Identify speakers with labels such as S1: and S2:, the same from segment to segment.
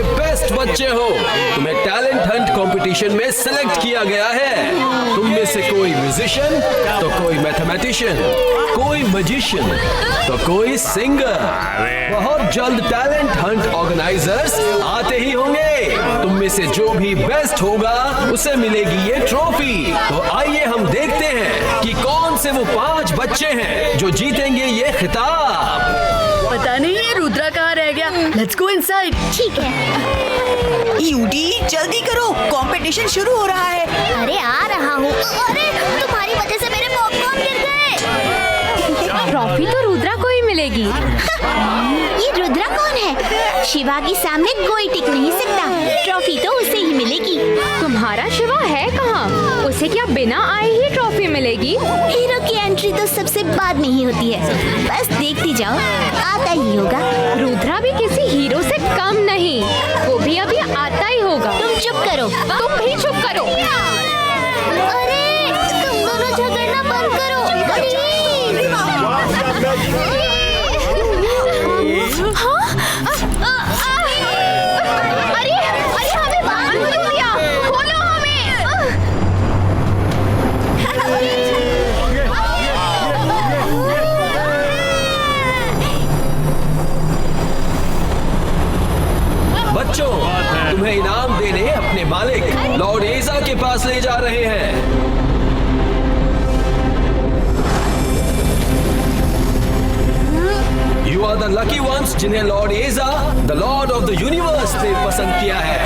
S1: के बेस्ट बच्चे हो। तुम्हें टैलेंट हंट कंपटीशन में सिलेक्ट किया गया है। तुम में से कोई म्यूजिशियन तो कोई मैथमेटिशियन, कोई मैजिशियन तो कोई सिंगर। बहुत जल्द टैलेंट हंट ऑर्गेनाइजर्स आते ही होंगे। तुम में से जो भी बेस्ट होगा उसे मिलेगी ये ट्रॉफी। तो आइए हम देखते हैं कि कौन से वो 5 बच्चे हैं जो जीतेंगे ये खिताब।
S2: पता नहीं ये रुद्रा कहाँ रह गया। Let's go inside.
S3: ठीक है।
S4: यूटी जल्दी करो, कंपटीशन शुरू हो रहा है।
S3: अरे आ रहा हूँ। अरे तुम्हारी वजह से मेरे पॉपकॉर्न गिर गए।
S5: ट्रॉफी तो रुद्रा को ही मिलेगी।
S3: ये रुद्रा कौन है? शिवा के सामने कोई टिक नहीं सकता। ट्रॉफी तो उसे ही मिलेगी।
S5: तुम्हारा शिवा है कहाँ? उसे क्या बिना आए ही ट्रॉफी मिलेगी?
S3: हीरो की एंट्री तो सबसे बाद में ही होती है। बस देखती जाओ, आता ही होगा।
S5: रुद्रा भी किसी हीरो से कम नहीं, वो भी अभी आता ही होगा।
S3: तुम चुप करो।
S5: तुम भी चुप करो।
S3: अरे तुम दोनों झगड़ना बंद करो।
S5: अरे हमें बाहर क्यों दिया? खोलो हमें।
S1: बच्चों, तुम्हें इनाम देने अपने मालिक लॉर्ड एजा के पास ले जा रहे हैं। You are the lucky ones जिन्हें लॉर्ड एजा, the Lord of the universe ने पसंद किया है।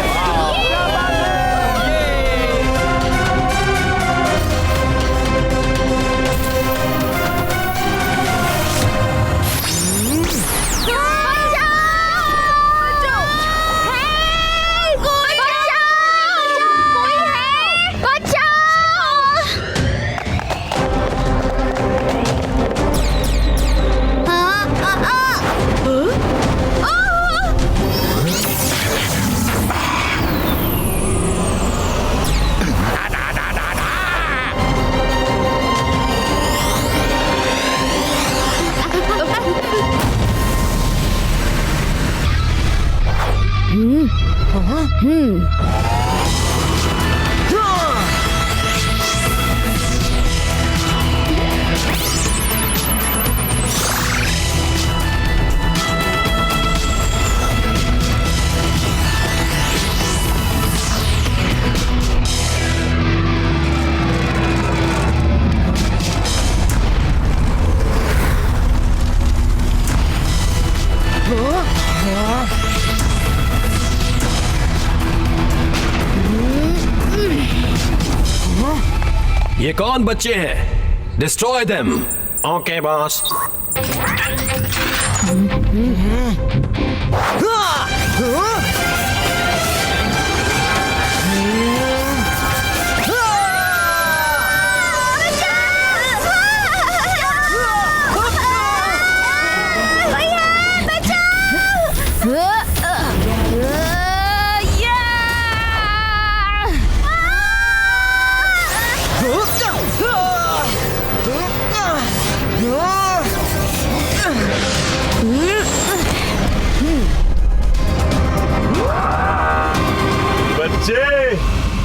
S1: ये कौन बच्चे हैं? Destroy them. Okay boss.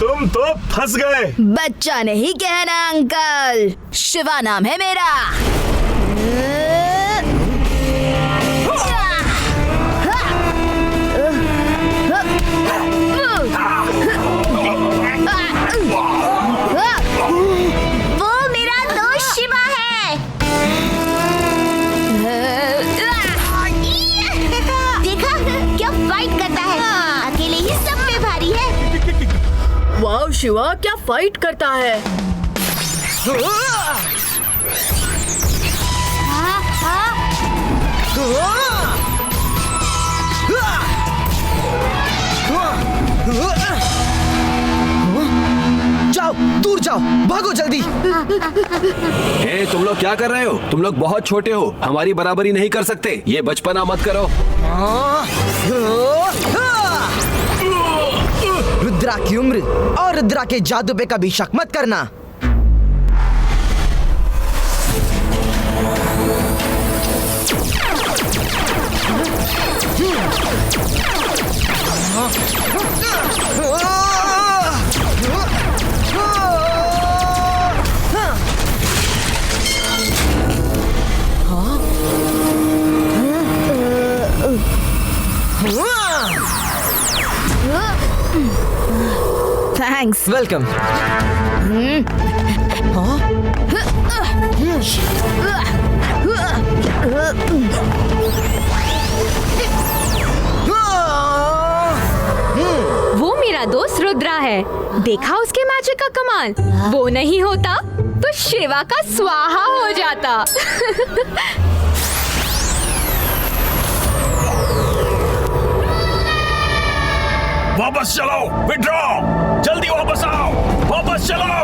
S6: तुम तो फंस गए।
S4: बच्चा नहीं कहना अंकल, शिवा नाम है मेरा।
S3: वो मेरा दोस्त शिवा है। देखा क्या फाइट करता है, अकेले ही सब पे भारी है।
S2: वाह शिवा क्या फाइट करता है।
S7: जाओ, दूर जाओ, भागो जल्दी।
S1: ए, तुम लोग क्या कर रहे हो? तुम लोग बहुत छोटे हो, हमारी बराबरी नहीं कर सकते। ये बचपना मत करो।
S7: रुद्रा की उम्र और रुद्रा के जादू पे कभी शक मत करना।
S4: थैंक्स।
S7: वेलकम।
S5: वो मेरा दोस्त रुद्रा है। देखा उसके मैजिक का कमाल। वो नहीं होता तो शिवा का स्वाहा हो जाता।
S6: वापस चलो, विड्रॉ, जल्दी वापस आओ, वापस चलो।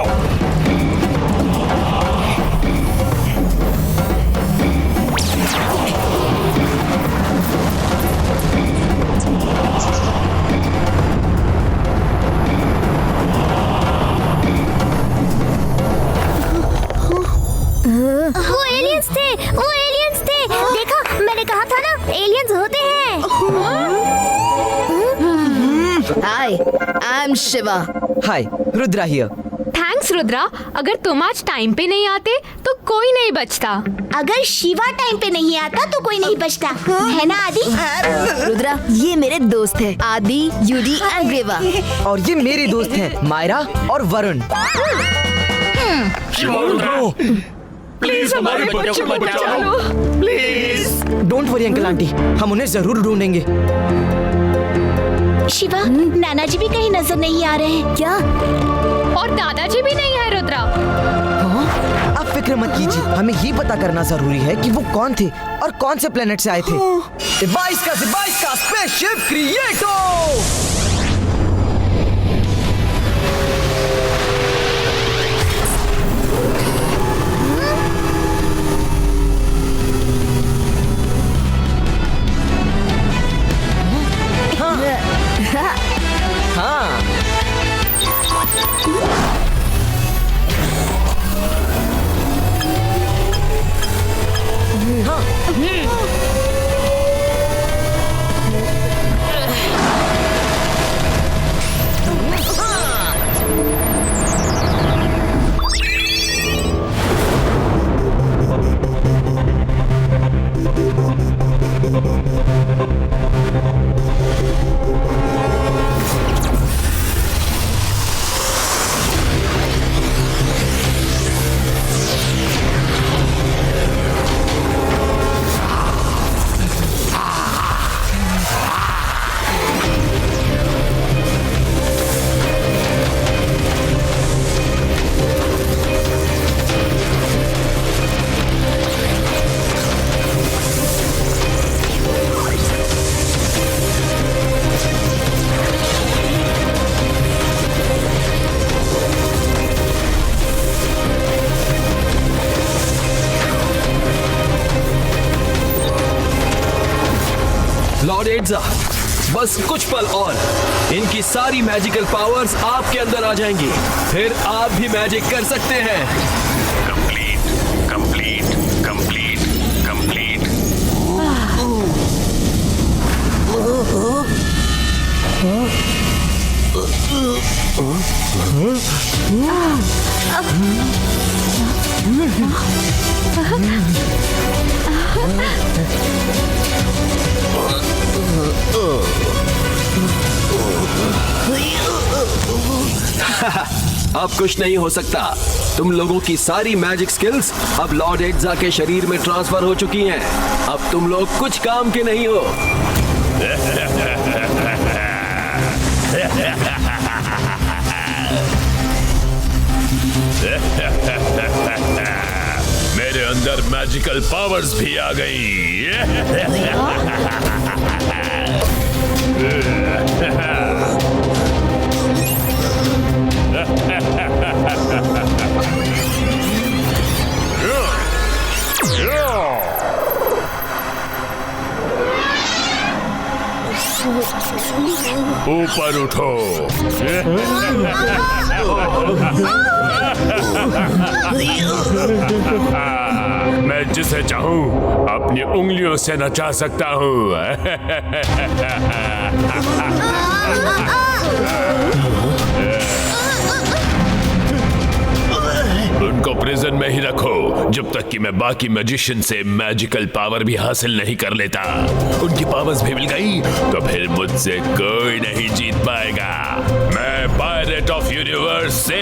S3: वो एलियंस थे, वो एलियंस थे। देखो, मैंने कहा था ना, एलियंस होते हैं।
S4: Hi, I am Shiva.
S7: Hi, Rudra here.
S5: Thanks Rudra. अगर तुम आज टाइम पे नहीं आते तो कोई नहीं बचता।
S3: अगर शिवा टाइम पे नहीं आता तो कोई नहीं बचता, है ना आदि?
S4: रुद्रा, ये मेरे दोस्त है, आदि, यूडी एंड रेवा।
S7: और ये मेरे दोस्त हैं, मायरा और वरुण।
S6: प्लीज हमारे बच्चों को बचाओ, please.
S7: Don't worry uncle aunty, हम उन्हें जरूर ढूंढेंगे।
S3: शिवा, नाना जी भी कहीं नजर नहीं आ रहे हैं क्या?
S5: और दादाजी भी नहीं है रुद्रा।
S7: आप फिक्र मत कीजिए, हमें ये पता करना जरूरी है कि वो कौन थे और कौन से प्लेनेट से आए थे। 22 का स्पेसशिप क्रिएटो। हाँ।
S1: लॉर्ड एड्जा, बस कुछ पल और इनकी सारी मैजिकल पावर्स आपके अंदर आ जाएंगी, फिर आप भी मैजिक कर सकते हैं।
S6: Complete, complete, complete, complete.
S1: अब कुछ नहीं हो सकता। तुम लोगों की सारी मैजिक स्किल्स अब लॉर्ड एड्जा के शरीर में ट्रांसफर हो चुकी हैं। अब तुम लोग कुछ काम के नहीं हो।
S6: मेरे अंदर मैजिकल पावर्स भी आ गई। ऊपर उठो। मैं जिसे चाहूं अपनी उंगलियों से नचा सकता हूं। उनको प्रिजन में ही रखो जब तक कि मैं बाकी मैजिशियन से मैजिकल पावर भी हासिल नहीं कर लेता। उनकी पावर्स भी मिल गई तो फिर मुझसे कोई नहीं जीत पाएगा। पायलट ऑफ यूनिवर्स से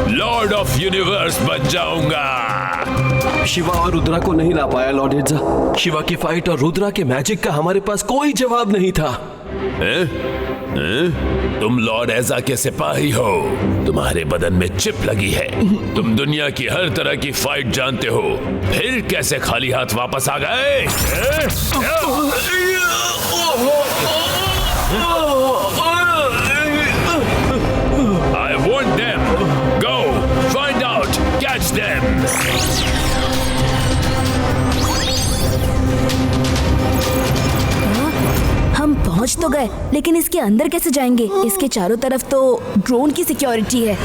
S6: लॉर्ड ऑफ यूनिवर्स बन जाऊंगा।
S1: शिवा और रुद्रा को नहीं ला पाया लॉर्ड इर्जा। शिवा की फाइट और रुद्रा के मैजिक का हमारे पास कोई जवाब नहीं था।
S6: तुम लॉर्ड एजा के सिपाही हो, तुम्हारे बदन में चिप लगी है, तुम दुनिया की हर तरह की फाइट जानते हो, फिर कैसे खाली हाथ वापस आ गए? I want them. Go, find out, catch them.
S4: हम पहुंच तो गए, लेकिन इसके अंदर कैसे जाएंगे? इसके चारों तरफ तो ड्रोन की सिक्योरिटी है।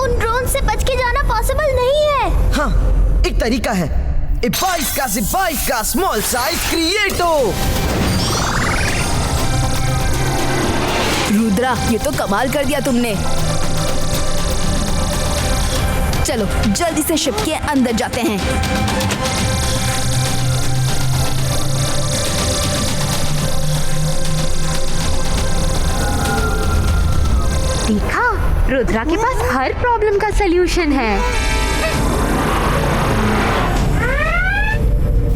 S3: उन ड्रोन से बच के जाना पॉसिबल नहीं है।
S7: हाँ, एक तरीका है। 22 का से 22 का स्मॉल साइज क्रिएटो।
S4: रुद्रा, ये तो कमाल कर दिया तुमने। चलो जल्दी से शिप के अंदर जाते हैं।
S5: देखा, रुद्रा के पास हर प्रॉब्लम का सलूशन है।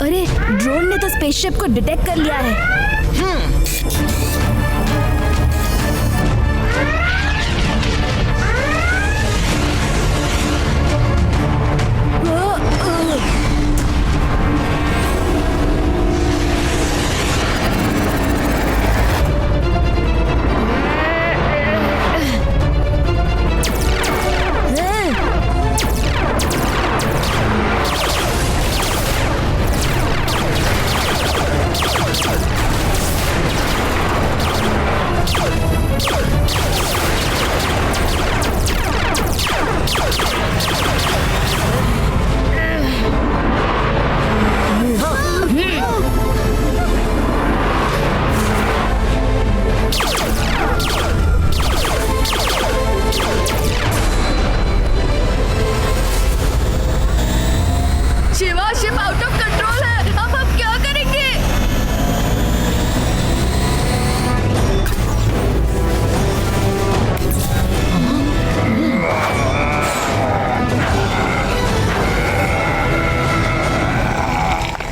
S4: अरे, ड्रोन ने तो स्पेसशिप को डिटेक्ट कर लिया है।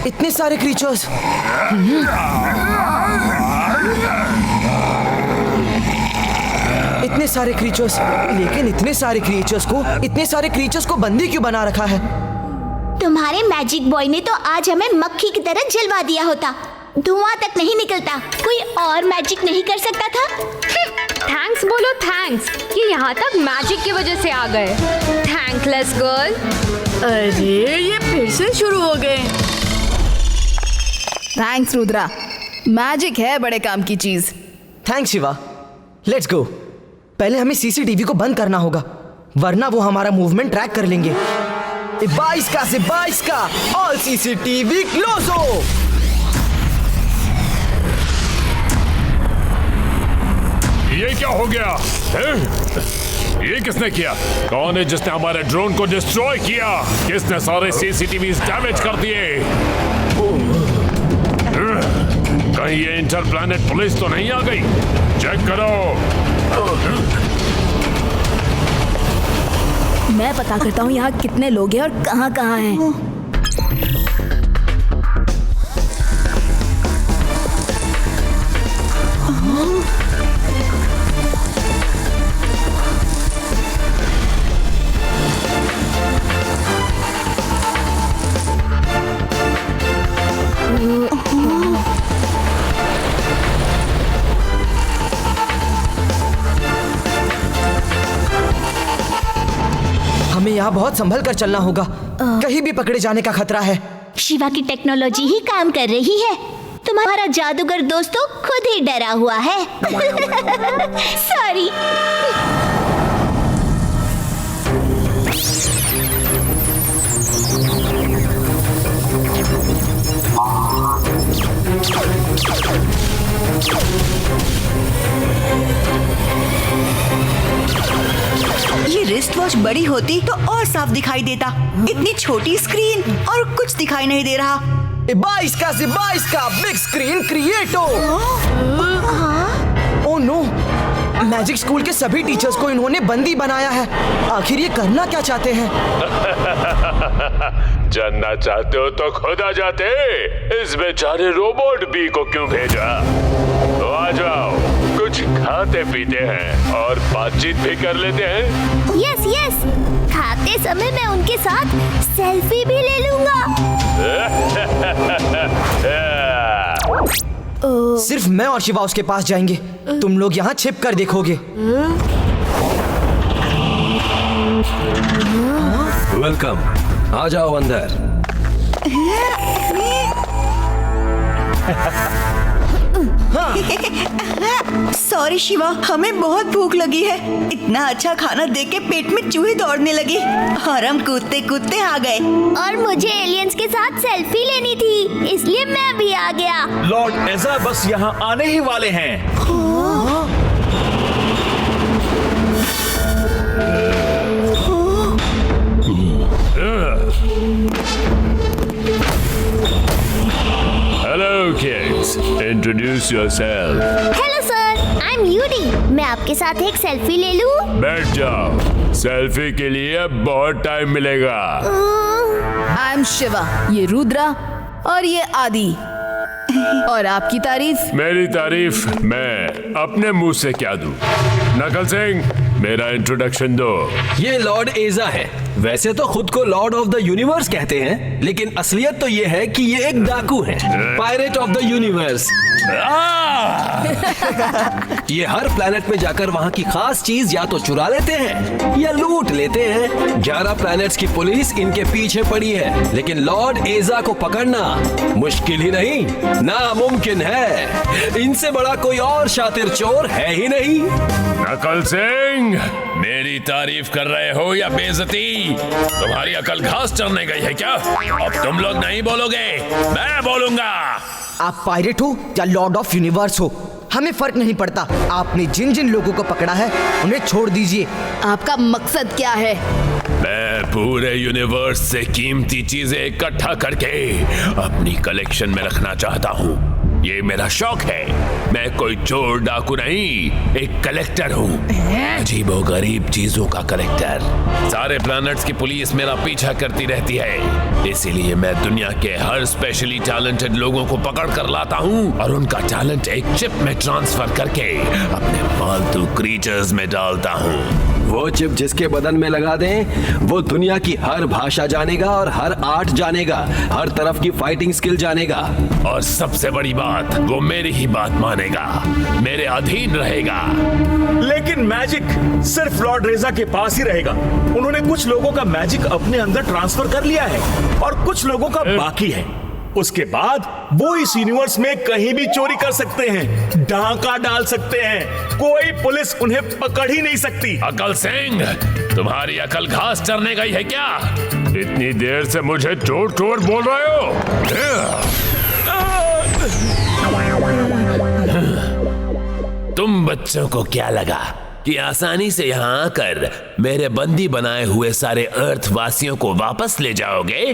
S7: इतने सारे क्रीचर्स। इतने सारे क्रीचर्स, लेकिन इतने सारे क्रीचर्स को बंदी क्यों बना रखा है?
S3: तुम्हारे मैजिक बॉय ने तो आज हमें मक्खी की तरह जलवा दिया होता। धुआं तक नहीं निकलता। कोई और मैजिक नहीं कर सकता था?
S5: थैंक्स बोलो, थैंक्स कि यहाँ तक मैजिक की वजह से आ गए। Thankless girl.
S2: अरे ये फिर से शुरू हो गए।
S4: थैंक्स रुद्रा, मैजिक है बड़े काम की चीज।
S7: थैंक्स शिवा। Let's go. पहले हमें सीसीटीवी को बंद करना होगा, वरना वो हमारा मूवमेंट ट्रैक कर लेंगे। 22 का से 22 का ऑल सीसीटीवी क्लोज हो।
S6: ये क्या हो गया है? ये किसने किया? कौन है जिसने हमारे ड्रोन को डिस्ट्रॉय किया? किसने सारे सीसीटीवी डैमेज कर दिए? कहीं ये इंटरप्लैनेट पुलिस तो नहीं आ गई? चेक करो।
S4: मैं पता करता हूँ यहाँ कितने लोग हैं और कहाँ कहाँ हैं।
S7: हमें यहाँ बहुत संभल कर चलना होगा, कहीं भी पकड़े जाने का खतरा है।
S3: शिवा की टेक्नोलॉजी ही काम कर रही है। तुम्हारा जादूगर दोस्त तो खुद ही डरा हुआ है। सॉरी।
S8: रिस्ट वॉच बड़ी होती तो और साफ दिखाई देता। इतनी छोटी स्क्रीन और कुछ दिखाई नहीं दे रहा।
S7: 22 का से 22 का बिग स्क्रीन क्रिएटो। ओह नो, मैजिक स्कूल के सभी टीचर्स को इन्होंने बंदी बनाया है। आखिर ये करना क्या चाहते हैं?
S6: जानना चाहते हो तो खुद आ जाते। इस बेचारे रोबोट बी को क्यों भेजा? तो आ जाओ, कुछ खाते पीते हैं और बातचीत भी कर लेते हैं।
S3: यस यस, खाते समय मैं उनके साथ सेल्फी भी ले लूंगा।
S7: सिर्फ मैं और शिवा उसके पास जाएंगे। तुम लोग यहाँ छिप कर देखोगे।
S1: वेलकम, आ जाओ अंदर।
S8: सॉरी शिवा, हमें बहुत भूख लगी है। इतना अच्छा खाना देख के पेट में चूहे दौड़ने लगे और हम कूदते कूदते आ गए।
S3: और मुझे एलियंस के साथ सेल्फी लेनी थी, इसलिए मैं भी आ गया।
S9: लॉर्ड एजा बस यहाँ आने ही वाले हैं।
S6: Hello kids, introduce yourself.
S3: Hello sir, I am Yudi. मैं आपके साथ एक सेल्फी ले लूं?
S6: बैठ जाओ, सेल्फी के लिए बहुत टाइम मिलेगा।
S4: आई एम शिवा, ये रुद्रा और ये आदि। और आपकी तारीफ?
S6: मेरी तारीफ मैं अपने मुंह से क्या दूं? नकल सिंह, मेरा इंट्रोडक्शन दो।
S1: ये लॉर्ड एजा है। वैसे तो खुद को लॉर्ड ऑफ द यूनिवर्स कहते हैं, लेकिन असलियत तो ये है कि ये एक डाकू है, पायरेट ऑफ द यूनिवर्स। ये हर प्लेनेट में जाकर वहाँ की खास चीज या तो चुरा लेते हैं या लूट लेते हैं। 11 प्लैनेट्स की पुलिस इनके पीछे पड़ी है, लेकिन लॉर्ड एजा को पकड़ना मुश्किल ही नहीं, नामुमकिन है। इनसे बड़ा कोई और शातिर चोर है ही नहीं।
S6: नकल सिंह, मेरी तारीफ कर रहे हो या बेइज्जती? तुम्हारी अकल घास चरने गई है क्या? अब तुम लोग नहीं बोलोगे, मैं बोलूंगा।
S7: आप पायरेट हो या लॉर्ड ऑफ यूनिवर्स हो, हमें फर्क नहीं पड़ता। आपने जिन जिन लोगों को पकड़ा है उन्हें छोड़ दीजिए।
S4: आपका मकसद क्या है?
S6: मैं पूरे यूनिवर्स से कीमती चीजें इकट्ठा करके अपनी कलेक्शन में रखना चाहता हूँ। ये मेरा शौक है। मैं कोई चोर डाकू नहीं, एक कलेक्टर हूँ, अजीबोगरीब चीजों का कलेक्टर। सारे प्लैनेट्स की पुलिस मेरा पीछा करती रहती है, इसीलिए मैं दुनिया के हर स्पेशली टैलेंटेड लोगों को पकड़ कर लाता हूँ और उनका टैलेंट एक चिप में ट्रांसफर करके अपने पालतू क्रीचर्स में डालता हूँ।
S1: वो चिप जिसके बदन में लगा दें, वो दुनिया की हर भाषा जानेगा और हर आर्ट जानेगा, हर तरफ की फाइटिंग स्किल जानेगा।
S6: और सबसे बड़ी बात, वो मेरी ही बात मानेगा, मेरे अधीन रहेगा।
S9: लेकिन मैजिक सिर्फ लॉर्ड रेजा के पास ही रहेगा। उन्होंने कुछ लोगों का मैजिक अपने अंदर ट्रांसफर कर लिया है और कुछ लोगों का बाकी है। उसके बाद वो इस यूनिवर्स में कहीं भी चोरी कर सकते हैं, डाका डाल सकते हैं, कोई पुलिस उन्हें पकड़ ही नहीं सकती।
S6: अकल सिंह, तुम्हारी अकल घास चरने गई है क्या? इतनी देर से मुझे चोर चोर बोल रहे हो? तुम बच्चों को क्या लगा कि आसानी से यहाँ आकर मेरे बंदी बनाए हुए सारे अर्थ वासियों को वापस ले जाओगे?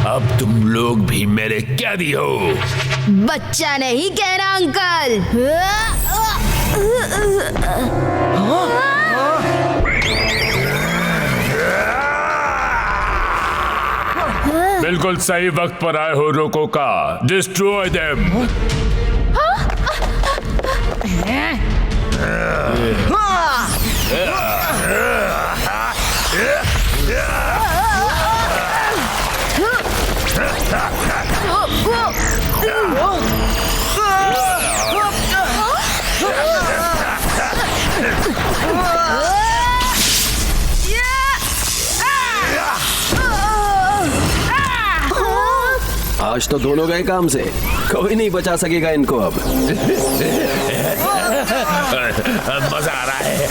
S6: अब तुम लोग भी मेरे कैदी हो।
S4: बच्चा नहीं कह रहा अंकल।
S6: बिल्कुल सही वक्त पर आए हो रोको का। Destroy them.
S1: आज तो दोनों गए काम से, कोई नहीं बचा सकेगा इनको अब।
S6: मजा आ रहा है।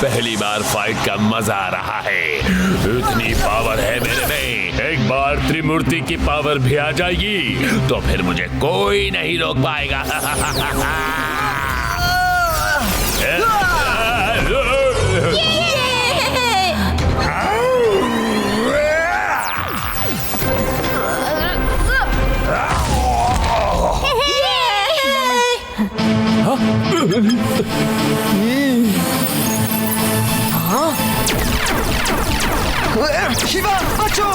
S6: पहली बार फाइट का मजा आ रहा है। इतनी पावर है मेरे में, एक बार त्रिमूर्ति की पावर भी आ जाएगी तो फिर मुझे कोई नहीं रोक पाएगा।
S7: शिवा बचो।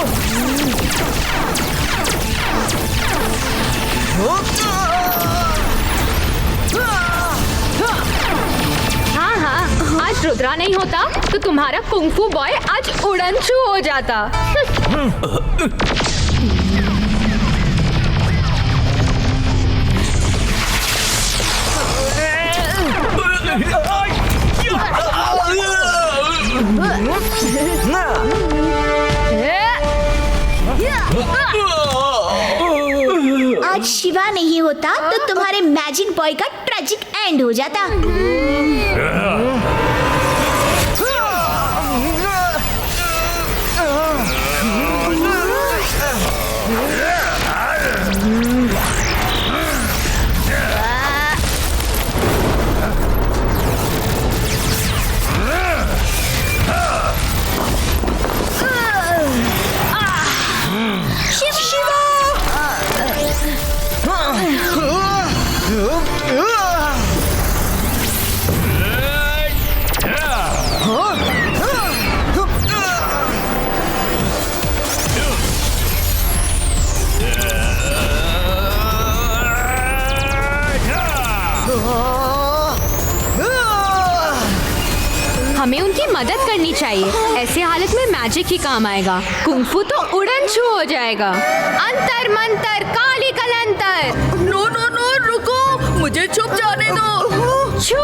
S5: हाँ हाँ, आज रुद्रा नहीं होता तो तुम्हारा कुंफू बॉय आज उड़नछू हो जाता।
S3: आज शिवा नहीं होता तो तुम्हारे मैजिक बॉय का ट्रेजिक एंड हो जाता।
S5: हमें उनकी मदद करनी चाहिए। ऐसे हालत में मैजिक ही काम आएगा। कुंफू तो उड़नछू हो जाएगा। अंतर मंतर काली कलंतर।
S2: नो नो नो, रुको, मुझे छुप जाने दो।
S5: छू।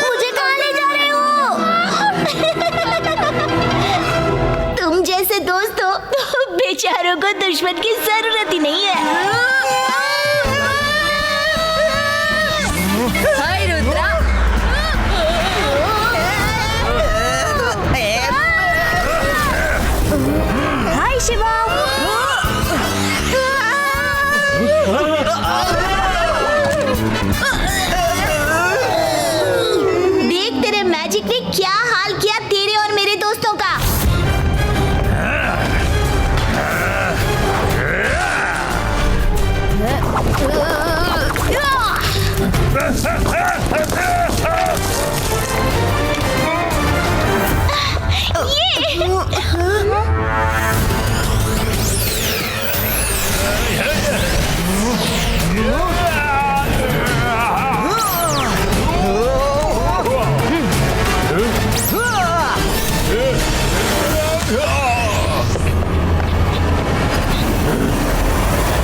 S3: मुझे कहाँ ले जा रहे हो? तुम जैसे दोस्त हो तो बेचारों को दुश्मन की जरूरत ही नहीं है।
S2: हाय रुद्रा।
S3: हाय शिवा। देख तेरे मैजिक ने क्या हाल किया तेरे और मेरे दोस्तों का।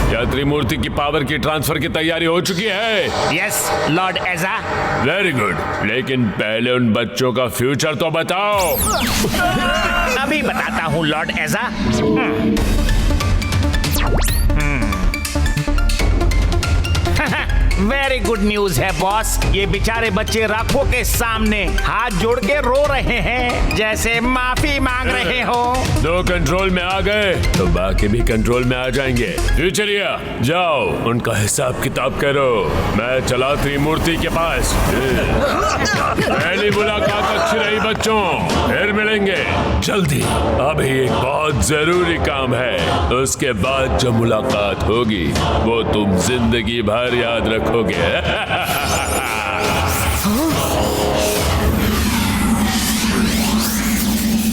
S6: क्या त्रिमूर्ति की पावर की ट्रांसफर की तैयारी हो चुकी है?
S10: यस लॉर्ड एजा।
S6: वेरी गुड, लेकिन पहले उन बच्चों का फ्यूचर तो बताओ।
S10: अभी बताता हूँ लॉर्ड एजा। वेरी गुड न्यूज है बॉस। ये बेचारे बच्चे राखों के सामने हाथ जोड़ के रो रहे हैं, जैसे माफी मांग रहे हो।
S6: दो कंट्रोल में आ गए तो बाकी भी कंट्रोल में आ जाएंगे। फ्यूचरिया, जाओ उनका हिसाब किताब करो। मैं चला त्रिमूर्ति के पास। पहली मुलाकात अच्छी रही बच्चों, फिर मिलेंगे जल्दी। अभी एक बहुत जरूरी काम है, उसके बाद जो मुलाकात होगी वो तुम जिंदगी भर याद रखोगे।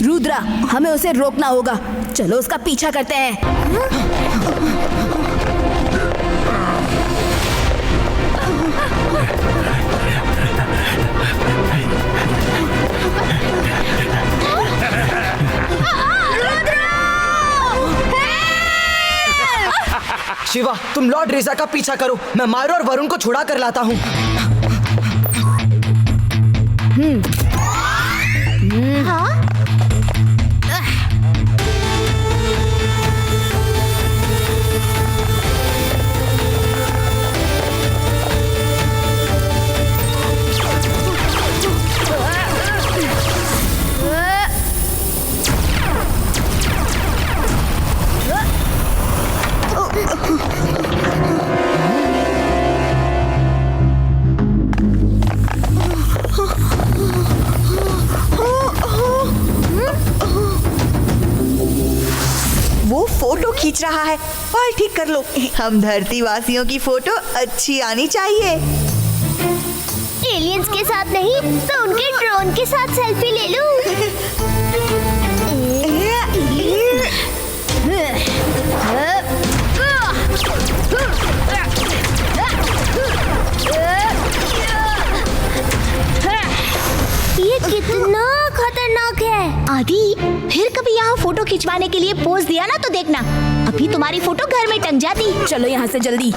S4: रुद्रा, हमें उसे रोकना होगा। चलो उसका पीछा करते हैं।
S7: शिवा, तुम लॉर्ड रेजा का पीछा करो, मैं मायरो और वरुण को छुड़ा कर लाता हूँ।
S3: हाँ?
S8: फोटो खींच रहा है। और ठीक कर लो, हम धरती वासियों की फोटो अच्छी आनी चाहिए।
S3: एलियंस के साथ नहीं तो उनके ड्रोन के साथ सेल्फी ले लूं। ये कितना खतरनाक है। आदि, फिर कभी यहाँ फोटो खिंचवाने के लिए पोज दिया ना तो देखना, अभी तुम्हारी फोटो घर में टंग जाती।
S4: चलो यहाँ से जल्दी।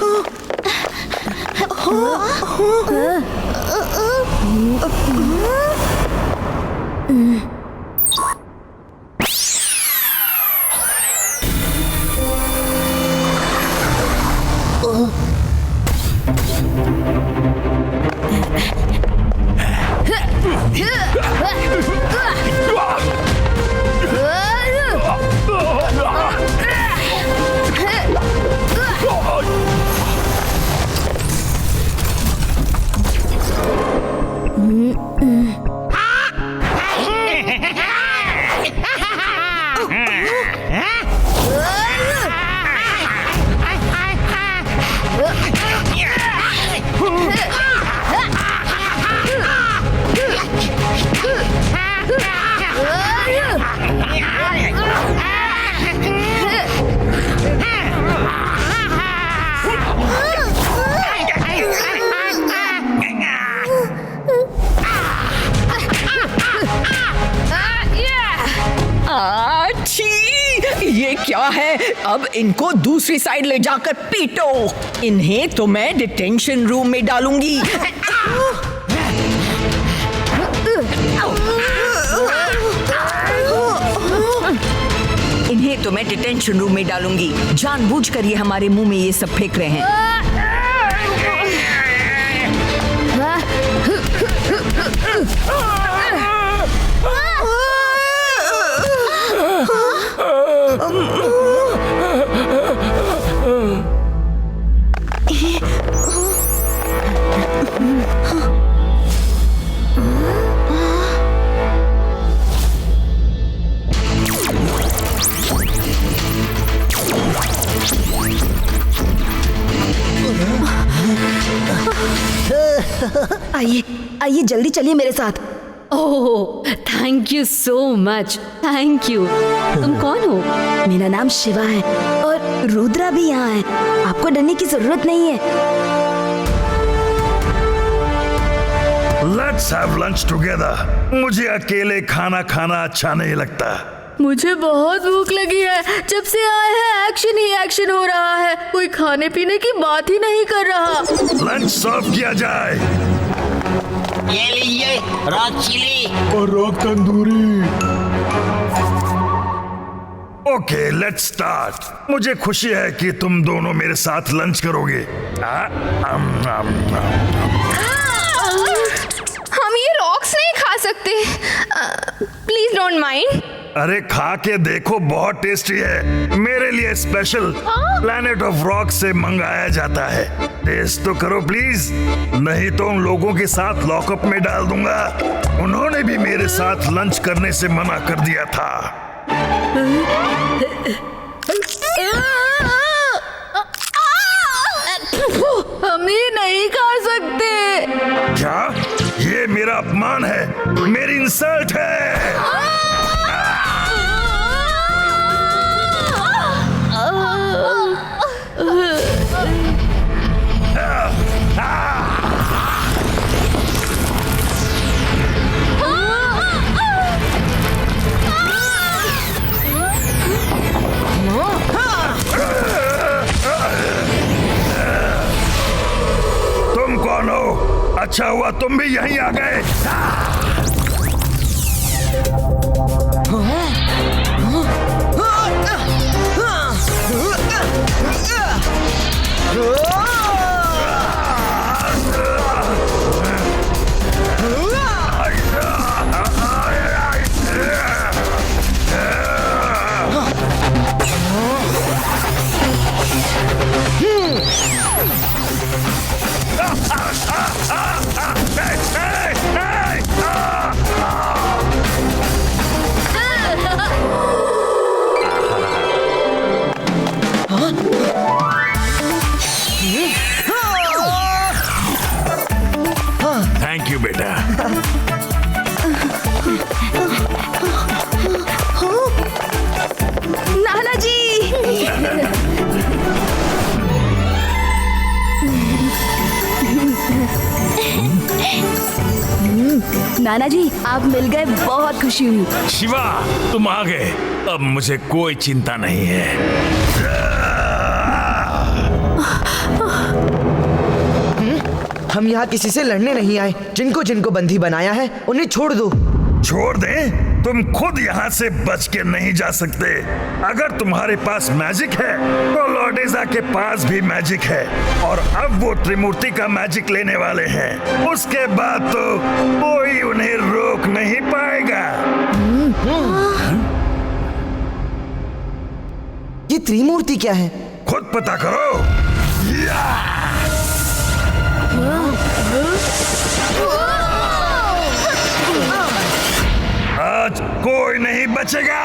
S11: ये क्या है? अब इनको दूसरी साइड ले जाकर पीटो। इन्हें तो मैं डिटेंशन रूम में डालूंगी। इन्हें तो मैं डिटेंशन रूम में डालूंगी। जानबूझकर ये हमारे मुंह में ये सब फेंक रहे हैं।
S4: आइए आइए, जल्दी चलिए मेरे साथ।
S2: Oh, thank you so much, thank you. तुम कौन हो?
S4: मेरा नाम शिवा है और रुद्रा भी यहाँ है। आपको डरने की जरूरत नहीं है।
S12: Let's have lunch together. मुझे अकेले खाना खाना अच्छा नहीं लगता।
S2: मुझे बहुत भूख लगी है। जब से आए हैं एक्शन ही एक्शन हो रहा है। कोई खाने पीने की बात ही नहीं कर रहा।
S12: लंच सर्व किया जाए।
S13: ये लीजिए रॉक चिली
S12: और rock tandoori. Okay, let's start. मुझे खुशी है कि तुम दोनों मेरे साथ लंच करोगे।
S5: हम ये रॉक्स नहीं खा सकते। Please don't mind.
S12: अरे खा के देखो, बहुत टेस्टी है। मेरे लिए स्पेशल प्लैनेट ऑफ रॉक से मंगाया जाता है। टेस्ट तो करो प्लीज, नहीं तो उन लोगों के साथ लॉकअप में डाल दूंगा। उन्होंने भी मेरे साथ लंच करने से मना कर दिया था।
S2: हम ये नहीं खा सकते।
S12: क्या? ये मेरा अपमान है, मेरी इंसल्ट है। तुम कौन हो? अच्छा हुआ तुम भी यहीं आ गए। Hey!
S4: नाना जी आप मिल गए, बहुत खुशी हुई।
S12: शिवा, तुम आ गए, अब मुझे कोई चिंता नहीं है।
S7: हम यहाँ किसी से लड़ने नहीं आए। जिनको जिनको बंदी बनाया है उन्हें छोड़ दो।
S12: छोड़ दे? तुम खुद यहाँ से बच के नहीं जा सकते। अगर तुम्हारे पास मैजिक है तो लॉर्डेजा के पास भी मैजिक है, और अब वो त्रिमूर्ति का मैजिक लेने वाले हैं। उसके बाद तो कोई उन्हें रोक नहीं पाएगा।
S7: ये त्रिमूर्ति क्या है?
S12: खुद पता करो। आज कोई नहीं बचेगा।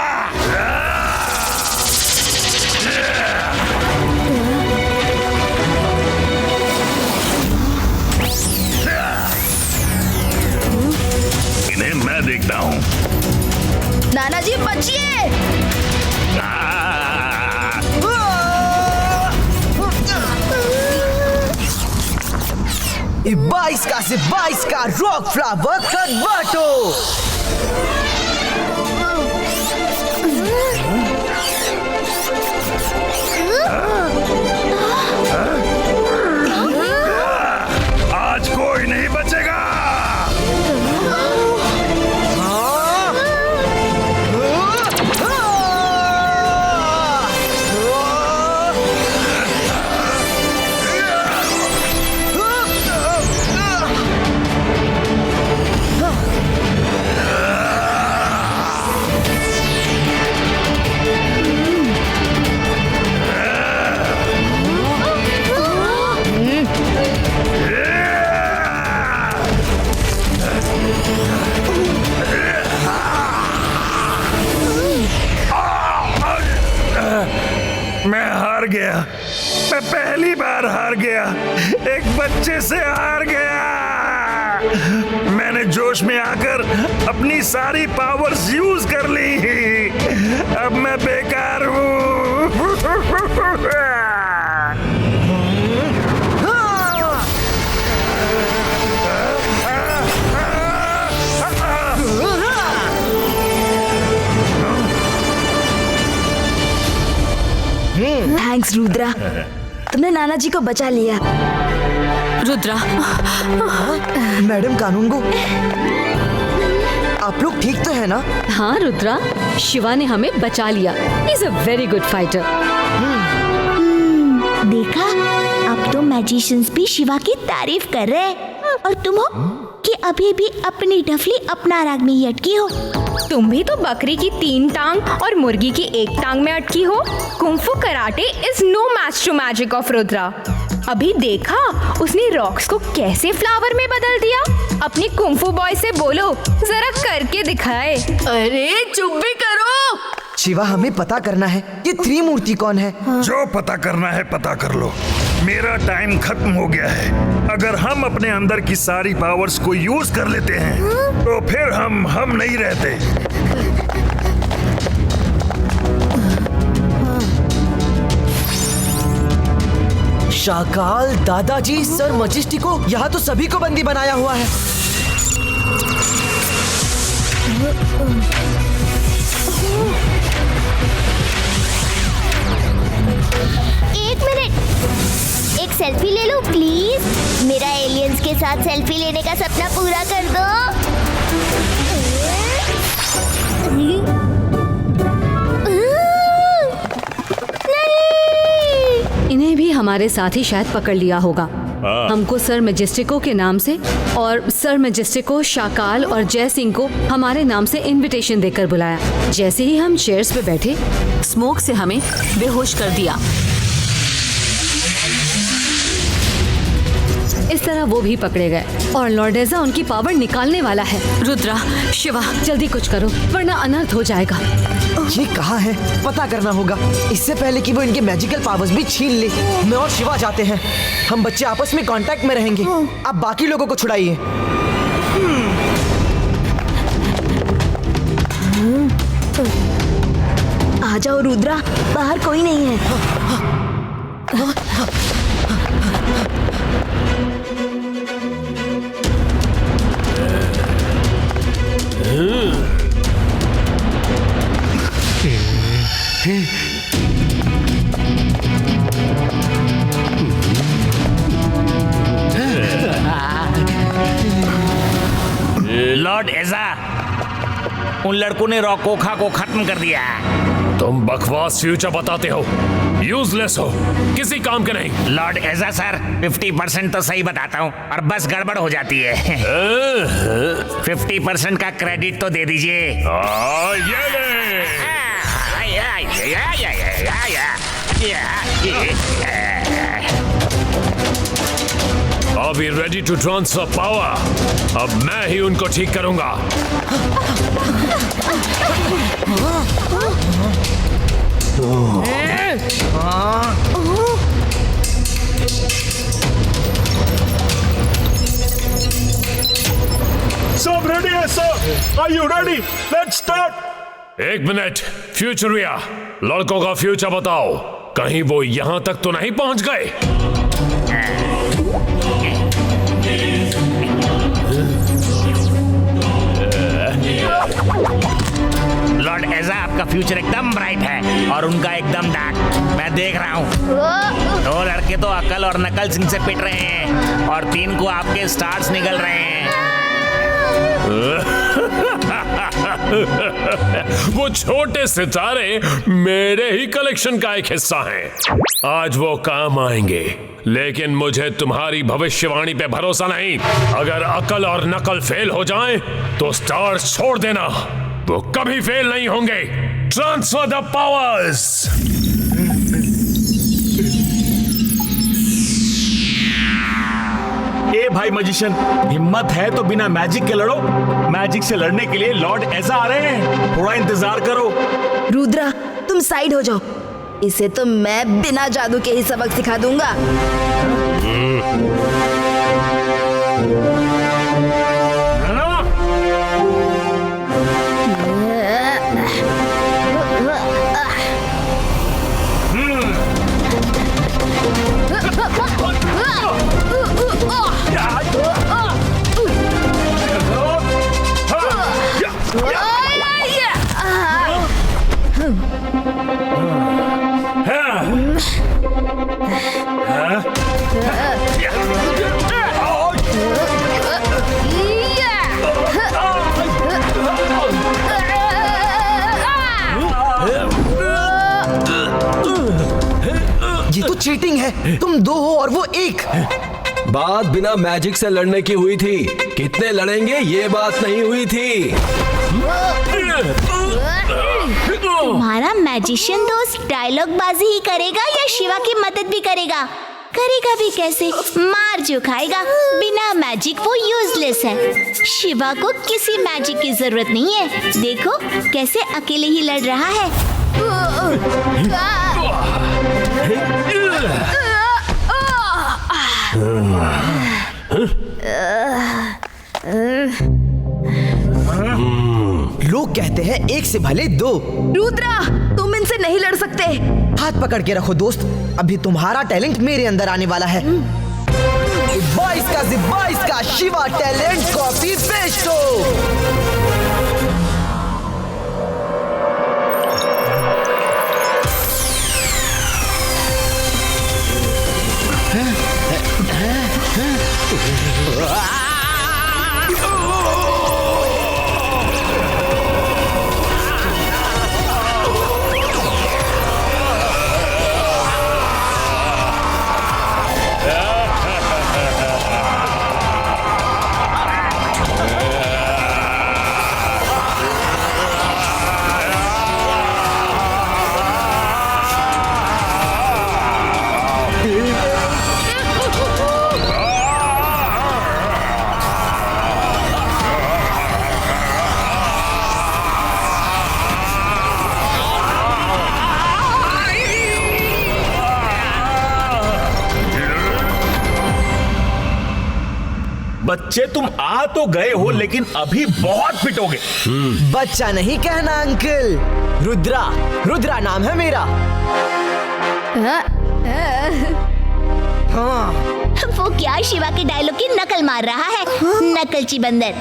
S12: इन्हें मैं देखता हूँ।
S4: नाना जी बचिए।
S7: ये 22 का से 22 का रॉक फ्लावर कन्वर्टो।
S12: आज कोई नहीं बचेगा। मैं हार गया। मैं पहली बार हार गया। एक बच्चे से हार गया। मैंने जोश में आकर अपनी सारी पावर्स यूज कर ली। अब मैं बेकार हूँ।
S4: थैंक्स रुद्रा, तुमने नाना जी को बचा लिया।
S2: रुद्रा।
S7: मैडम कानूनगो, आप लोग ठीक तो है ना?
S2: हाँ रुद्रा, शिवा ने हमें बचा लिया। He is a very good fighter.
S3: देखा, अब तो मैजिशियंस भी शिवा की तारीफ कर रहे हैं, और तुम हो कि अभी भी अपनी डफली अपना राग में ही अटकी हो।
S5: तुम भी तो बकरी की 3 टांग और मुर्गी की 1 टांग में अटकी हो। Kung fu karate is no match to magic of Rudra. अभी देखा उसने रॉक्स को कैसे फ्लावर में बदल दिया। अपनी कुंफू बॉय से बोलो जरा करके दिखाए।
S2: अरे चुप भी करो।
S7: शिवा, हमें पता करना है ये त्रिमूर्ति कौन है।
S12: जो पता करना है पता कर लो। मेरा टाइम खत्म हो गया है। अगर हम अपने अंदर की सारी पावर्स को यूज कर लेते हैं तो फिर हम नहीं रहते।
S7: शाकाल, दादाजी, सर मजिस्टिको, यहाँ तो सभी को बंदी बनाया हुआ है।
S3: एक मिनट, एक सेल्फी ले लो प्लीज। मेरा एलियंस के साथ सेल्फी लेने का सपना पूरा कर दो।
S2: इन्हें भी हमारे साथ ही शायद पकड़ लिया होगा। हमको सर मैजेस्टिको के नाम से, और सर मैजेस्टिको, शाकाल और जय सिंह को हमारे नाम से इनविटेशन देकर बुलाया। जैसे ही हम चेयर्स पे बैठे, स्मोक से हमें बेहोश कर दिया। इस तरह वो भी पकड़े गए और लॉर्डेजा उनकी पावर निकालने वाला है। रुद्रा, शिवा, जल्दी कुछ करो वरना अनर्थ हो जाएगा।
S7: ये कहाँ है? पता करना होगा इससे पहले कि वो इनके मैजिकल पावर्स भी छीन ले। मैं और शिवा जाते हैं। हम बच्चे आपस में कांटेक्ट में रहेंगे। आप बाकी लोगों को छुड़ाइए।
S4: आ जाओ रुद्रा, बाहर कोई नहीं है।
S10: लॉर्ड एजा, उन लड़कों ने रॉकोखा को खत्म कर दिया है।
S6: तुम बकवास फ्यूचर बताते हो, यूजलेस हो, किसी काम के नहीं।
S10: लॉर्ड एजा सर, 50% तो सही बताता हूँ और बस गड़बड़ हो जाती है। 50% का क्रेडिट तो दे दीजिए।
S6: Are we ready to transfer power? अब मैं ही उनको ठीक करूंगा।
S9: सब रेडी है sir? Are you ready? Let's start.
S6: एक मिनट, फ्यूचरिया, लड़कों का फ्यूचर बताओ। कहीं वो यहाँ तक तो नहीं पहुँच गए?
S10: लॉर्ड एजा, आपका फ्यूचर एकदम ब्राइट है और उनका एकदम डार्क। मैं देख रहा हूँ। 2 लड़के तो अकल और नकल सिंह से पिट रहे हैं और 3 को आपके स्टार्स निकल रहे हैं।
S6: वो छोटे सितारे मेरे ही कलेक्शन का एक हिस्सा हैं। आज वो काम आएंगे, लेकिन मुझे तुम्हारी भविष्यवाणी पे भरोसा नहीं। अगर अकल और नकल फेल हो जाएं, तो स्टार्स छोड़ देना, वो कभी फेल नहीं होंगे। Transfer the powers.
S9: ए भाई मैजिशियन, हिम्मत है तो बिना मैजिक के लड़ो। मैजिक से लड़ने के लिए लॉर्ड एजा आ रहे हैं, थोड़ा इंतजार करो।
S4: रुद्रा, तुम साइड हो जाओ। इसे तो मैं बिना जादू के ही सबक सिखा दूंगा।
S7: ये तो चीटिंग है। तुम 2 हो और वो 1।
S1: बात बिना मैजिक से लड़ने की हुई थी। कितने लड़ेंगे ये बात नहीं हुई थी।
S3: तुम्हारा मैजिशियन दोस्त डायलॉग बाजी ही करेगा या शिवा की मदद भी करेगा? करेगा भी कैसे? मार जो खाएगा। बिना मैजिक वो यूजलेस है। शिवा को किसी मैजिक की जरूरत नहीं है। देखो कैसे अकेले ही लड़ रहा है।
S7: लोग कहते हैं 1 से भले 2।
S4: रुद्रा, तुम इनसे नहीं लड़ सकते।
S7: हाथ पकड़ के रखो दोस्त, अभी तुम्हारा टैलेंट मेरे अंदर आने वाला है। 22 का शिवा टैलेंट कॉपी पेश हो।
S9: बच्चे तुम आ तो गए हो, लेकिन अभी बहुत पिटोगे।
S7: बच्चा नहीं कहना अंकल, रुद्रा नाम है मेरा।
S3: हाँ। वो क्या शिवा के डायलॉग की नकल मार रहा है? नकलची बंदर।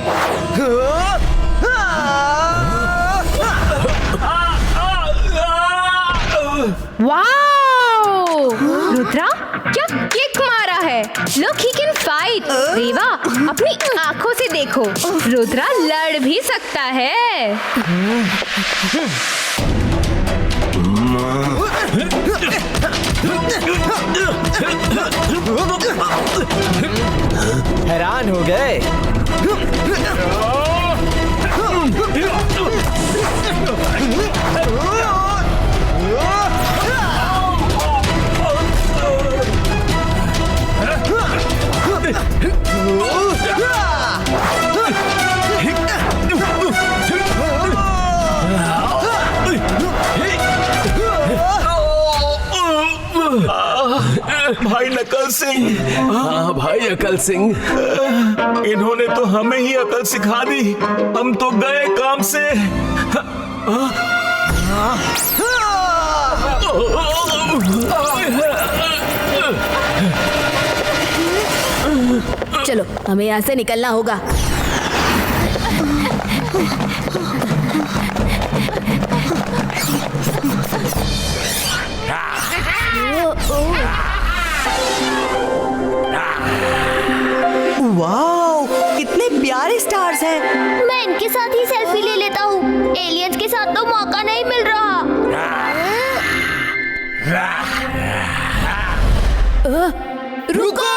S5: वाह, रुद्रा क्या किक मारा है। Look he can fight. Reva अपनी आंखों से देखो, रुद्रा लड़ भी सकता है।
S7: हैरान हो गए।
S9: भाई नकल सिंह।
S1: हाँ भाई अकल सिंह,
S9: इन्होंने तो हमें ही अकल सिखा दी। हम तो गए काम से।
S4: चलो हमें यहाँ से निकलना होगा।
S8: वाओ, कितने प्यारे स्टार्स हैं।
S3: मैं इनके साथ ही सेल्फी ले लेता हूँ। एलियंस के साथ तो मौका नहीं मिल रहा।
S4: रुको!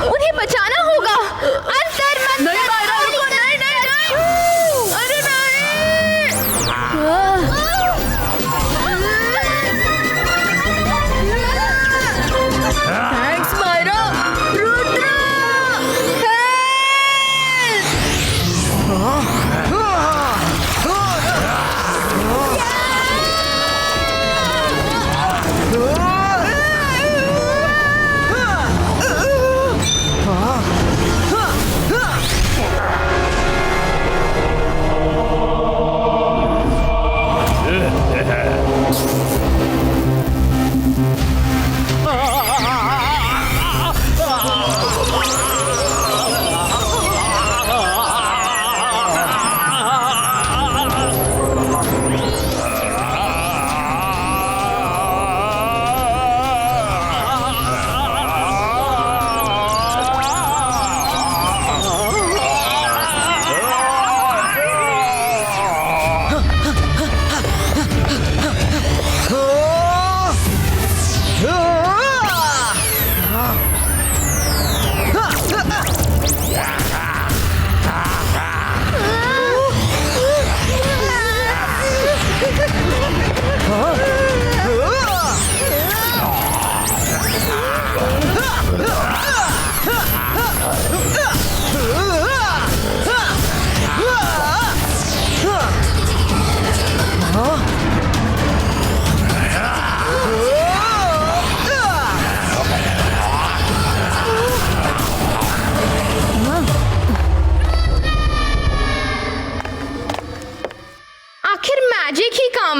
S5: उन्हें बचाना होगा। अंदर मत
S4: नहीं मायरा, रुको, नहीं नहीं नहीं। अरे नहीं। थैंक्स मायरा। रुद्रा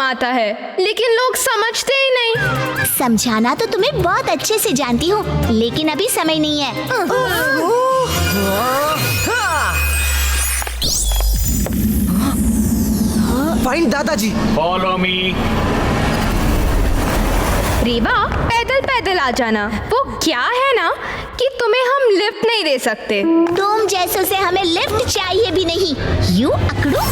S5: आता है, लेकिन लोग समझते ही नहीं।
S3: समझाना तो तुम्हें बहुत अच्छे से जानती हूँ, लेकिन अभी समय नहीं है।
S7: फाइन दादाजी।
S10: Follow me.
S5: रीवा पैदल पैदल आ जाना। वो क्या है ना कि तुम्हें हम लिफ्ट नहीं दे सकते।
S3: तुम जैसों से हमें लिफ्ट चाहिए भी नहीं। यू अकड़ू।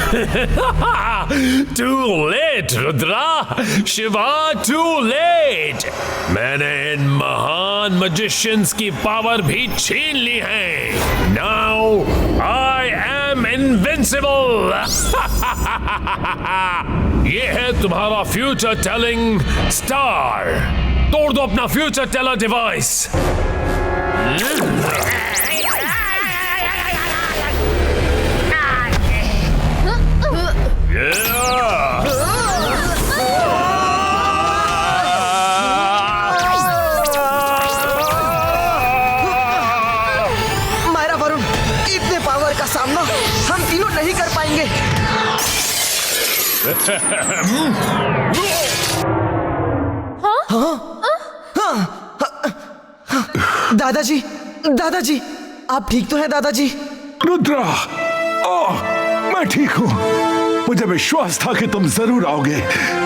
S6: Too late, Rudra, Shiva, too late. मैंने इन महान magicians की पावर भी छीन ली है. Now I am invincible. ये है तुम्हारा फ्यूचर टेलिंग स्टार. तोड़ दो अपना future teller device.
S7: Myra, Varun, इतने पावर का सामना हम तीनों नहीं कर पाएंगे. दादाजी, दादाजी, आप ठीक तो हैं दादाजी?
S14: रुद्रा, मैं ठीक हूँ. मुझे विश्वास था कि तुम जरूर आओगे.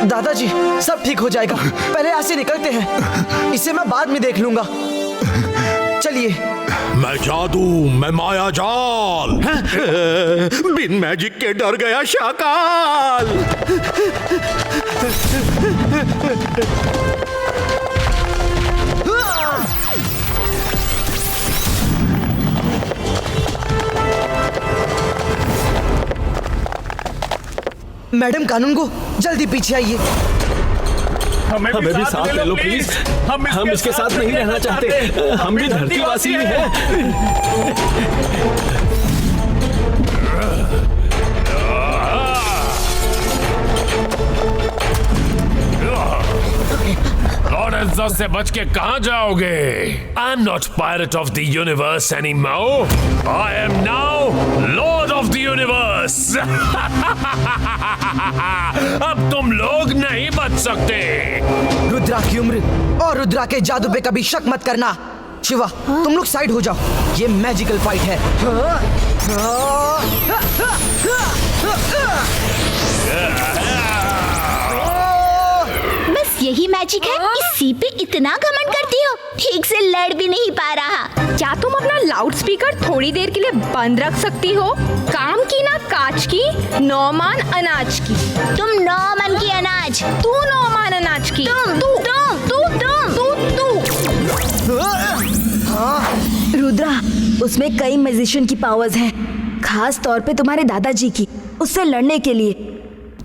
S7: दादाजी, सब ठीक हो जाएगा. पहले यहाँ से निकलते हैं. इसे मैं बाद में देख लूंगा. चलिए.
S15: मैं जादू, मैं माया जाल. बिन मैजिक के डर गया शाकाल.
S7: मैडम कानून को जल्दी पीछे आइए.
S1: हमें भी साथ ले लो प्लीज. हम इसके साथ नहीं रहना चाहते. हम भी धरतीवासी ही हैं.
S6: लॉर्ड एज़ा से बच के कहां जाओगे? I am not pirate of the universe anymore. I am now Lord of the universe. अब तुम लोग नहीं बच सकते.
S7: रुद्रा की उम्र और रुद्रा के जादू पे कभी शक मत करना. शिवा, तुम लोग साइड हो जाओ. ये मैजिकल फाइट है.
S3: बस यही मैजिक है. इसी पे इतना घमंड करती हो. ठीक से लड़ भी नहीं पा रहा.
S5: क्या तुम अपना लाउड स्पीकर थोड़ी देर के लिए बंद रख सकती हो? काम की ना काज की, 9 मान अनाज की.
S3: तुम 9 मन की अनाज.
S5: तू 9 मान अनाज की.
S4: रुद्रा, उसमें कई मैजिशियन की पावर्स हैं, खास तौर पे तुम्हारे दादाजी की. उससे लड़ने के लिए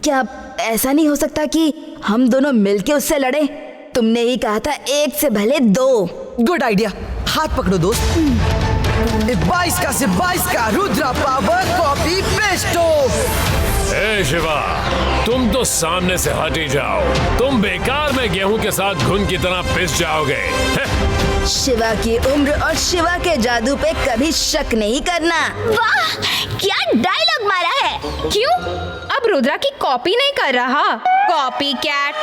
S4: क्या ऐसा नहीं हो सकता कि हम दोनों मिलके उससे लड़े? तुमने ही कहा था 1 से भले 2.
S7: Good idea. हाथ पकड़ो दोस्त. 22 का से 22 का रुद्रा पावर कॉपी पेस्टो.
S6: ए शिवा, तुम तो सामने से हट ही जाओ. तुम बेकार में गेहूं के साथ घुन की तरह पिस जाओगे.
S4: शिवा की उम्र और शिवा के जादू पे कभी शक नहीं करना.
S3: वाह, क्या डायलॉग मारा है.
S5: क्यों? अब रुद्रा की कॉपी नहीं कर रहा? Copy cat.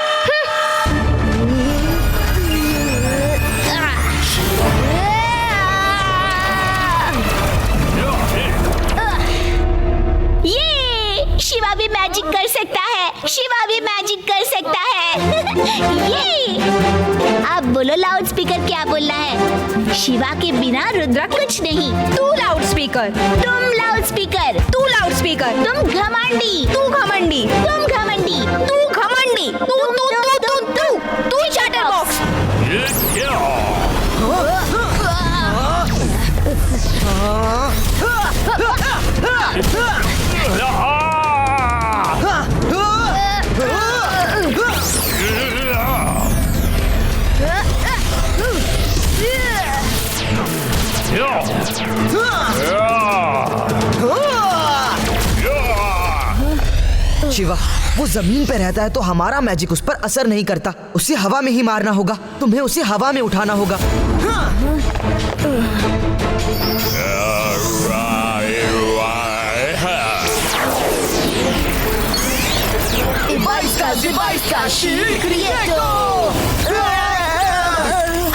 S3: ये शिवा भी मैजिक कर सकता है. शिवा भी मैजिक कर सकता है. ये अब बोलो लाउड स्पीकर, क्या बोलना है? शिवा के बिना रुद्रा कुछ नहीं.
S5: तू लाउड स्पीकर.
S3: तुम लाउड स्पीकर.
S5: तू लाउड स्पीकर.
S3: तुम घमंडी.
S5: तू घमंडी.
S3: तुम घमंडी.
S5: तू घमंडी. तू चैटर बॉक्स.
S7: शिवा, वो जमीन पे रहता है तो हमारा मैजिक उस पर असर नहीं करता. उसे हवा में ही मारना होगा. तुम्हें उसे हवा में उठाना होगा.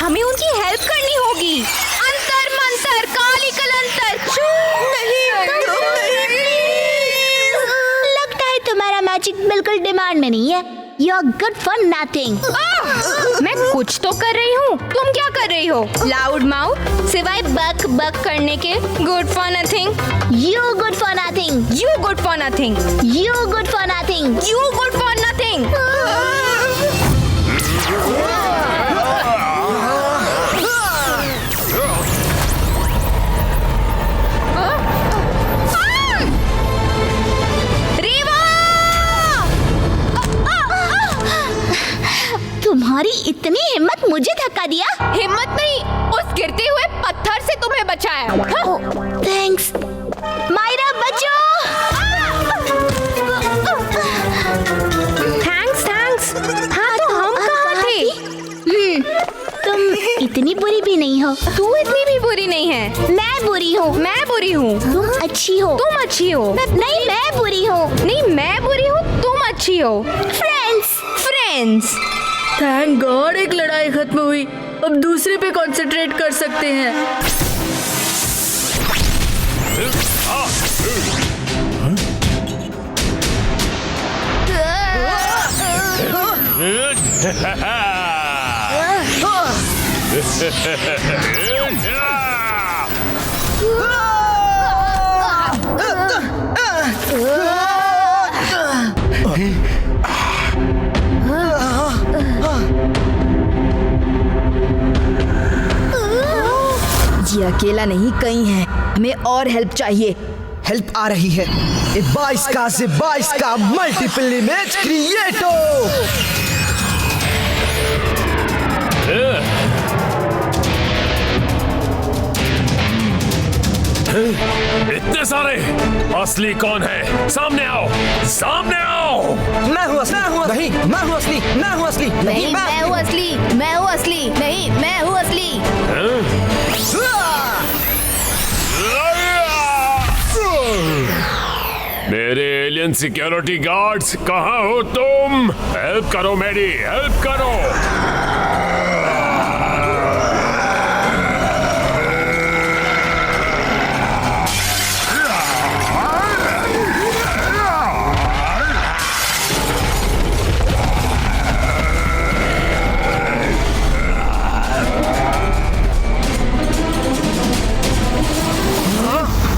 S5: हमें उनकी हेल्प करनी होगी. अंतर मंतर काली कलंतर.
S3: लगता है तुम्हारा मैजिक बिल्कुल डिमांड में नहीं है. You're good for nothing.
S5: मैं कुछ तो कर रही हूँ. तुम क्या कर रही हो? लाउड माउथ, सिवाय बक बक करने के। Good for nothing.
S3: You good for nothing.
S5: You good for nothing.
S3: You good for nothing.
S5: You good for nothing.
S3: तुम्हारी इतनी हिम्मत मुझे धक्का दिया?
S5: हिम्मत नहीं, उस गिरते हुए पत्थर से तुम्हें बचाया।
S3: थैंक्स। मायरा बचो।
S5: थैंक्स। हाँ तो हम कहाँ थे?
S3: तुम इतनी बुरी भी नहीं हो।
S5: तू इतनी भी बुरी नहीं है।
S3: मैं बुरी हूँ।
S5: मैं बुरी हूँ।
S3: तुम अच्छी हो।
S5: तुम अच्छी हो।
S3: नहीं मैं बुरी हूँ।
S5: नहीं मैं बुरी हूँ, तुम अच्छी हो। फ्रेंड्स।
S4: थैंक गॉड एक लड़ाई खत्म हुई। अब दूसरे पे कंसंट्रेट कर सकते हैं। ये अकेला नहीं, कहीं है। हमें और हेल्प चाहिए।
S7: हेल्प आ रही है। 22 का से 22 का मल्टीपल इमेज क्रिएटो।
S6: इतने सारे! असली कौन है? सामने आओ! सामने आओ!
S7: मैं हूँ असली। नहीं, मैं हूँ असली। मैं हूँ असली।
S3: नहीं मैं हूँ असली। मैं हूँ असली। नहीं मैं हूँ असली।
S6: मेरे एलियन सिक्योरिटी गार्ड्स, कहाँ हो तुम? हेल्प करो मेरी, हेल्प करो।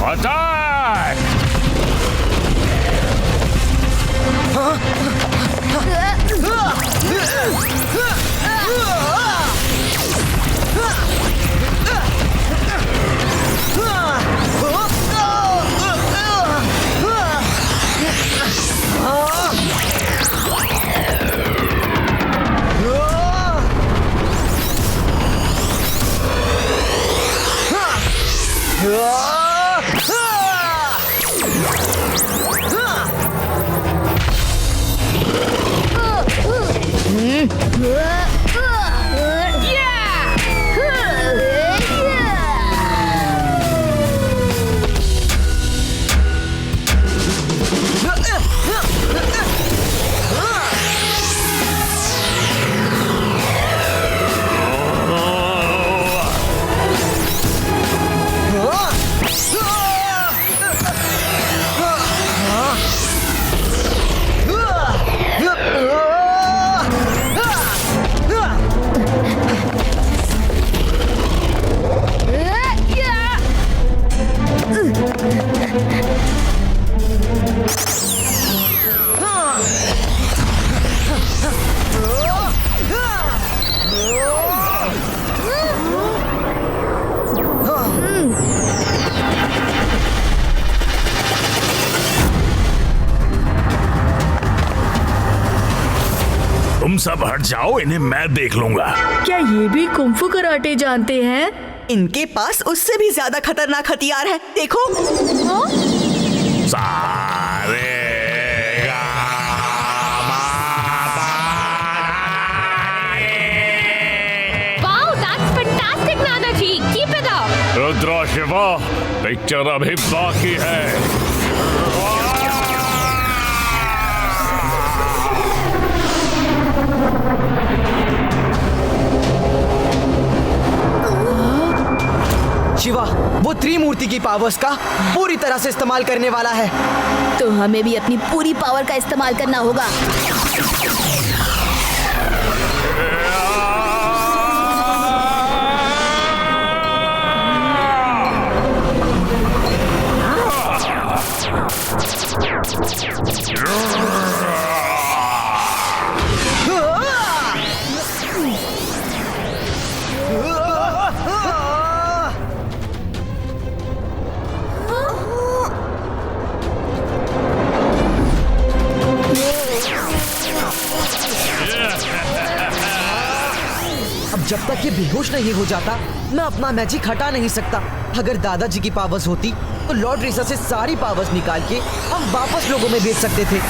S6: अटैक!
S12: तुम सब हट जाओ, इन्हें मैं देख लूंगा।
S4: क्या ये भी कुंफू कराटे जानते हैं?
S8: इनके पास उससे भी ज्यादा खतरनाक हथियार है। देखो।
S5: Wow, that's fantastic, Nana ji. Keep it up.
S6: Rudra Shiva, picture अभी बाकी है।
S7: शिवा, वो त्रिमूर्ति की पावर्स का पूरी तरह से इस्तेमाल करने वाला है।
S4: तो हमें भी अपनी पूरी पावर का इस्तेमाल करना होगा।
S7: जब तक ये बेहोश नहीं हो जाता मैं अपना मैजिक हटा नहीं सकता। अगर दादाजी की पावर्स होती तो लॉर्ड रेजा से सारी पावर्स निकाल के हम वापस लोगों में बेच सकते थे।